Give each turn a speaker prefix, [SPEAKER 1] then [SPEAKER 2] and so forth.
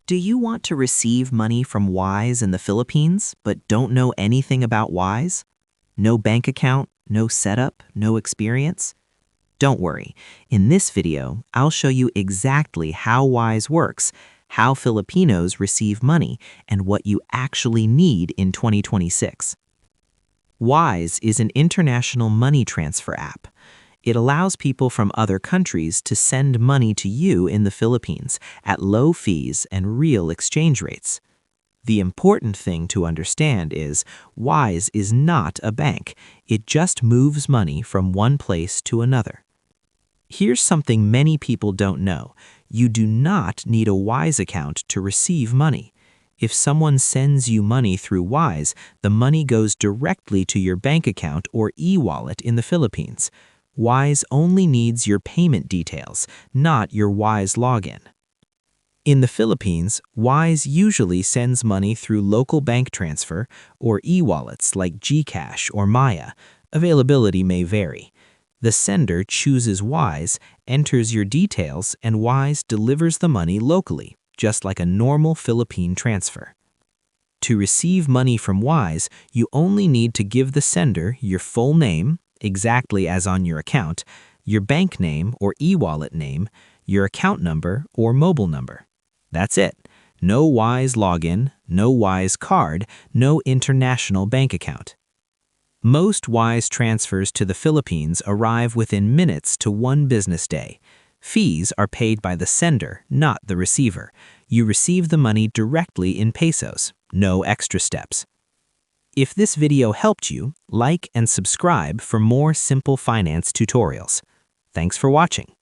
[SPEAKER 1] Do you want to receive money from Wise in the Philippines, but don't know anything about Wise? No bank account, no setup, no experience? Don't worry. In this video, I'll show you exactly how Wise works, how Filipinos receive money, and what you actually need in 2026. Wise is an international money transfer app. It allows people from other countries to send money to you in the Philippines at low fees and real exchange rates. The important thing to understand is Wise is not a bank. It just moves money from one place to another. Here's something many people don't know. You do not need a Wise account to receive money. If someone sends you money through Wise, the money goes directly to your bank account or e-wallet in the Philippines. Wise only needs your payment details, not your Wise login. In the Philippines, Wise usually sends money through local bank transfer or e-wallets like GCash or Maya. Availability may vary. The sender chooses Wise, enters your details, and Wise delivers the money locally, just like a normal Philippine transfer. To receive money from Wise, you only need to give the sender your full name, exactly as on your account, your bank name or e-wallet name, your account number or mobile number. That's it. No Wise login, no Wise card, no international bank account. Most Wise transfers to the Philippines arrive within minutes to 1 business day. Fees are paid by the sender, not the receiver. You receive the money directly in pesos, no extra steps. If this video helped you, like and subscribe for more simple finance tutorials. Thanks for watching.